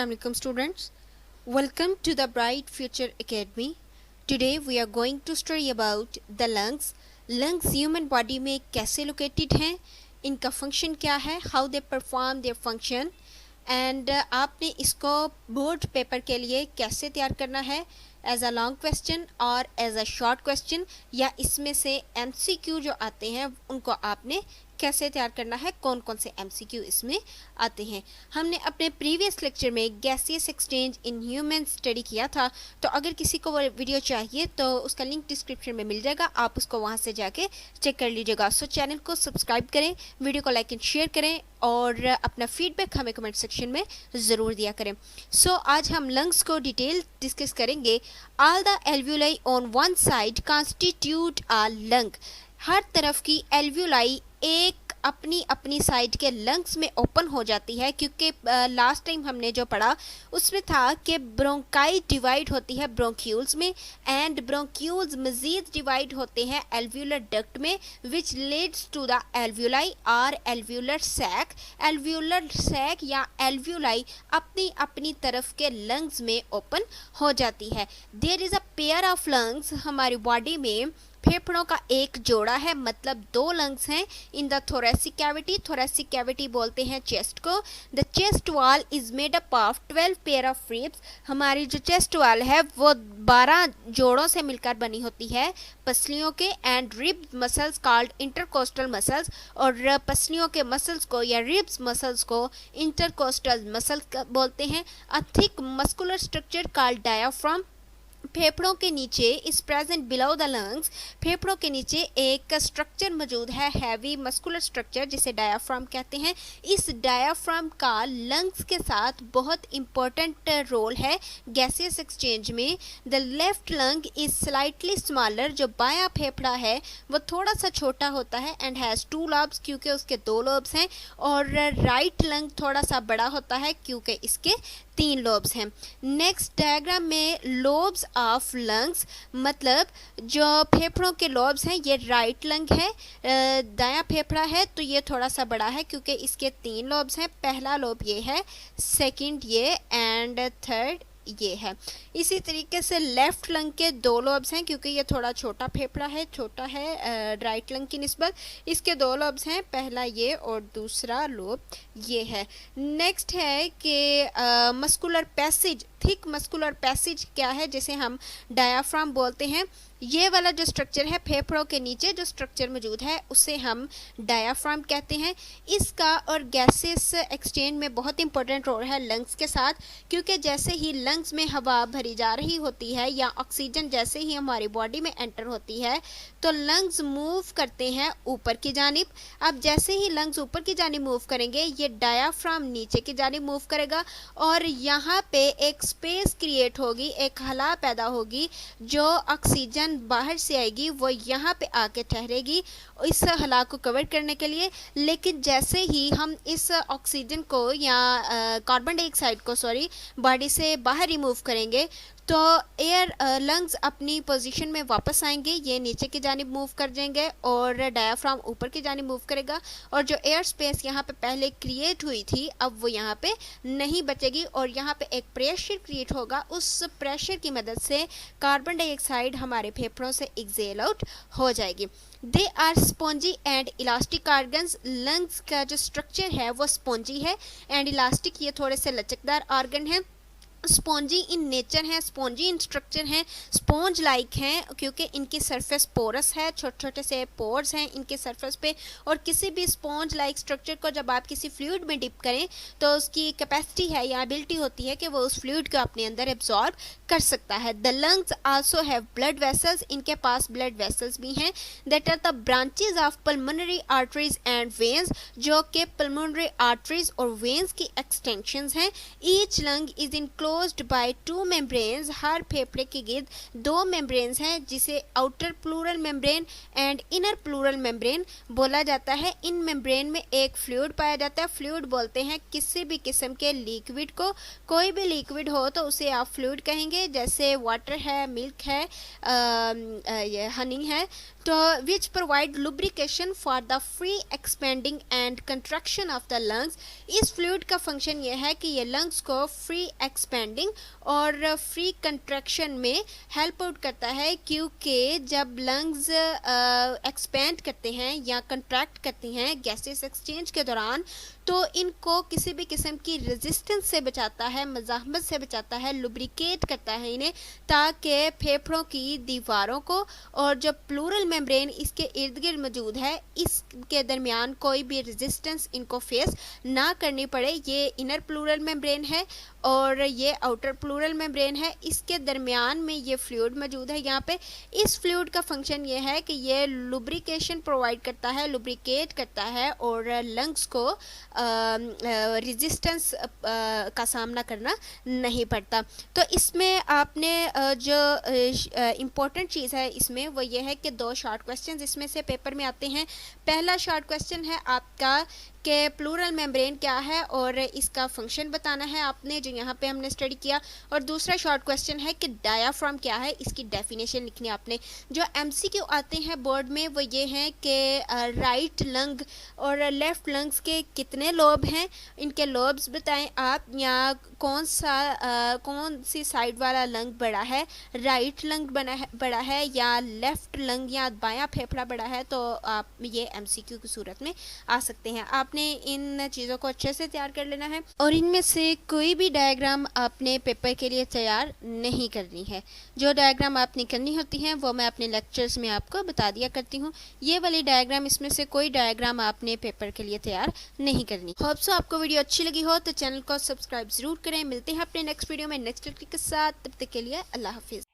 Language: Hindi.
Assalamu alaikum students. Welcome to the Bright Future Academy. Today we are going to study about the lungs. Lungs human body में कैसे located हैं, इनका function क्या है, how they perform their function, and आपने इसको बोर्ड पेपर के लिए कैसे तैयार करना है एज अ लॉन्ग क्वेश्चन और एज अ शॉर्ट क्वेश्चन, या इसमें से MCQ जो आते हैं उनको आपने कैसे तैयार करना है, कौन कौन से MCQ इसमें आते हैं। हमने अपने प्रीवियस लेक्चर में gaseous exchange in human study किया था, तो अगर किसी को वो वीडियो चाहिए तो उसका लिंक डिस्क्रिप्शन में मिल जाएगा, आप उसको वहाँ से जाके चेक कर लीजिएगा। सो चैनल को सब्सक्राइब करें, वीडियो को लाइक एंड शेयर करें और अपना फीडबैक हमें कमेंट सेक्शन में ज़रूर दिया करें। सो आज हम लंग्स को डिटेल डिस्कस करेंगे। All the alveoli on one side constitute a lung. हर तरफ की एल्व्यूलाई एक अपनी अपनी साइड के लंग्स में ओपन हो जाती है, क्योंकि लास्ट टाइम हमने जो पढ़ा उसमें था कि ब्रोंकाई डिवाइड होती है ब्रोंक्यूल्स में, एंड ब्रोंक्यूल्स मज़ीद डिवाइड होते हैं एल्व्यूलर डक्ट में, which leads to the alveoli और एल्व्यूलर सैक। एल्व्यूलर सैक या एल्व्यूलाई अपनी अपनी तरफ के लंग्स में ओपन हो जाती है। There is a pair of lungs. हमारी बॉडी में फेफड़ों का एक जोड़ा है, मतलब दो लंग्स हैं in the thoracic cavity. Thoracic cavity बोलते हैं चेस्ट को। The chest wall is made up of 12 pair of ribs. हमारी जो चेस्ट वॉल है वो 12 जोड़ों से मिलकर बनी होती है, पसलियों के, and rib muscles called intercostal muscles. और पसलियों के मसल्स को या रिब्स मसल्स को इंटरकोस्टल मसल्स बोलते हैं। A thick muscular structure called diaphragm. फेफड़ों के नीचे is present below the lungs. फेफड़ों के नीचे एक स्ट्रक्चर मौजूद है, हैवी मस्कुलर स्ट्रक्चर, जिसे डायाफ्राम कहते हैं। इस डायाफ्राम का लंग्स के साथ बहुत इंपॉर्टेंट रोल है गैसियस एक्सचेंज में। The left lung is slightly smaller. जो बायां फेफड़ा है वो थोड़ा सा छोटा होता है, एंड हैज़ 2 लॉब्स, क्योंकि उसके 2 लॉब्स हैं। और राइट लंग थोड़ा सा बड़ा होता है क्योंकि इसके 3 लोब्स हैं। नेक्स्ट डायग्राम में लोब्स ऑफ लंग्स, मतलब जो फेफड़ों के लोब्स हैं, ये राइट लंग है, दायां फेफड़ा है तो ये थोड़ा सा बड़ा है क्योंकि इसके 3 लोब्स हैं। पहला लोब ये है, सेकंड ये, एंड थर्ड ये है। इसी तरीके से लेफ्ट लंग के 2 लोब्स हैं, क्योंकि ये थोड़ा छोटा फेफड़ा है, छोटा है राइट लंग की निस्बत। इसके 2 लोब्स हैं, पहला ये और दूसरा लोब ये है। नेक्स्ट है कि muscular passage. Thick muscular passage क्या है, जिसे हम डायाफ्राम बोलते हैं। ये वाला जो स्ट्रक्चर है फेफड़ों के नीचे जो स्ट्रक्चर मौजूद है उसे हम डायाफ्राम कहते हैं। इसका और गैसेस एक्सचेंज में बहुत इंपॉर्टेंट रोल है लंग्स के साथ, क्योंकि जैसे ही लंग्स में हवा भरी जा रही होती है या ऑक्सीजन जैसे ही हमारी बॉडी में एंटर होती है तो लंग्स मूव करते हैं ऊपर की जानिब। अब जैसे ही लंग्स ऊपर की जानिब मूव करेंगे, ये डायाफ्राम नीचे की जानिब मूव करेगा और यहाँ पे एक स्पेस क्रिएट होगी, एक खला पैदा होगी। जो ऑक्सीजन बाहर से आएगी वो यहाँ पे आके ठहरेगी इस हला को कवर करने के लिए। लेकिन जैसे ही हम इस ऑक्सीजन को या कार्बन डाइऑक्साइड को बॉडी से बाहर रिमूव करेंगे तो एयर लंग्स अपनी पोजीशन में वापस आएंगे, ये नीचे की जानिब मूव कर जाएंगे और डायाफ्राम ऊपर की जानिब मूव करेगा। और जो एयर स्पेस यहाँ पे पहले क्रिएट हुई थी अब वो यहाँ पे नहीं बचेगी और यहाँ पे एक प्रेशर क्रिएट होगा। उस प्रेशर की मदद से कार्बन डाइऑक्साइड हमारे फेफड़ों से एक्सेल आउट हो जाएगी। They are spongy and elastic organs. Lungs का जो स्ट्रक्चर है वो स्पॉन्जी है एंड इलास्टिक, ये थोड़े से लचकदार ऑर्गन हैं। स्पॉन्जी इन नेचर हैं, स्पॉन्जी इन स्ट्रक्चर हैं, स्पॉन्ज लाइक हैं क्योंकि इनकी सरफेस पोरस है, छोटे छोटे से पोर्स हैं इनके सरफेस पे। और किसी भी स्पॉन्ज लाइक स्ट्रक्चर को जब आप किसी फ्लूइड में डिप करें तो उसकी कैपेसिटी है या एबिलिटी होती है कि वो उस फ्लूइड को अपने अंदर एब्जॉर्ब कर सकता है। The lungs also have blood vessels. इनके पास ब्लड वेसल्स भी हैं। That are the branches of pulmonary arteries and veins, जो कि पल्मोनरी आर्टरीज और वेन्स की एक्सटेंशंस हैं। Each lung is enclosed by 2 membranes। हर फेफड़े के गिर्द 2 मेम्ब्रेन्स हैं, जिसे outer pleural membrane and inner pleural membrane बोला जाता है। इन मेम्ब्रेन में एक फ्लूइड पाया जाता है। फ्लूइड बोलते हैं किसी भी किस्म के लिक्विड को। कोई भी लिक्विड हो तो उसे आप फ्लूइड कहेंगे, जैसे वाटर है, मिल्क है, ये हनी है, तो which provide lubrication for the free expanding and contraction of the lungs. इस फ्लूइड का फंक्शन ये है कि ये लंग्स को फ्री एक्सपेंडिंग और फ्री कंट्रैक्शन में हेल्प आउट करता है, क्योंकि जब लंग्स एक्सपेंड करते हैं या कंट्रैक्ट करती हैं गैसेस एक्सचेंज के दौरान, तो इनको किसी भी किस्म की रेजिस्टेंस से बचाता है, मज़ाहमत से बचाता है, लुब्रिकेट करता है इन्हें, ताकि फेफड़ों की दीवारों को और जो प्लूरल मेम्ब्रेन इसके इर्द गिर्द मौजूद है इसके दरमियान कोई भी रेजिस्टेंस इनको फेस ना करनी पड़े। ये इनर प्लूरल मेम्ब्रेन है और ये आउटर प्लूरल मेम्ब्रेन है, इसके दरमियान में ये फ्लूइड मौजूद है यहाँ पे। इस फ्लूइड का फंक्शन ये है कि ये लुब्रिकेशन प्रोवाइड करता है, लुब्रिकेट करता है और लंग्स को रेजिस्टेंस का सामना करना नहीं पड़ता। तो इसमें आपने जो इम्पोर्टेंट चीज़ है इसमें वो ये है कि 2 शॉर्ट क्वेश्चन इसमें से पेपर में आते हैं। पहला शॉर्ट क्वेश्चन है आपका कि प्लूरल मेम्ब्रेन क्या है और इसका फंक्शन बताना है आपने, जो यहाँ पे हमने स्टडी किया। और दूसरा शॉर्ट क्वेश्चन है कि डायाफ्राम क्या है, इसकी डेफिनेशन लिखनी है आपने। जो एमसीक्यू आते हैं बोर्ड में वो ये हैं कि राइट लंग और लेफ़्ट लंग्स के कितने लोब हैं, इनके लोब्स बताएं आप, या कौन सी साइड वाला लंग बड़ा है, राइट लंग बड़ा है या लेफ़्ट लंग या बायां फेफड़ा बड़ा है। तो आप ये एमसीक्यू की सूरत में आ सकते हैं। आपने इन चीज़ों को अच्छे से तैयार कर लेना है और इनमें से कोई भी डायग्राम आपने पेपर के लिए तैयार नहीं करनी है। जो डायग्राम आपने करनी होती हैं वो मैं अपने लेक्चर्स में आपको बता दिया करती हूँ। ये वाली डायग्राम, इसमें से कोई डायग्राम आपने पेपर के लिए तैयार नहीं करनी। होप सो आपको वीडियो अच्छी लगी हो तो चैनल को सब्सक्राइब ज़रूर करें। मिलते हैं अपने नेक्स्ट वीडियो में नेक्स्ट टॉपिक के साथ, तब तक के लिए अल्लाह हाफिज़।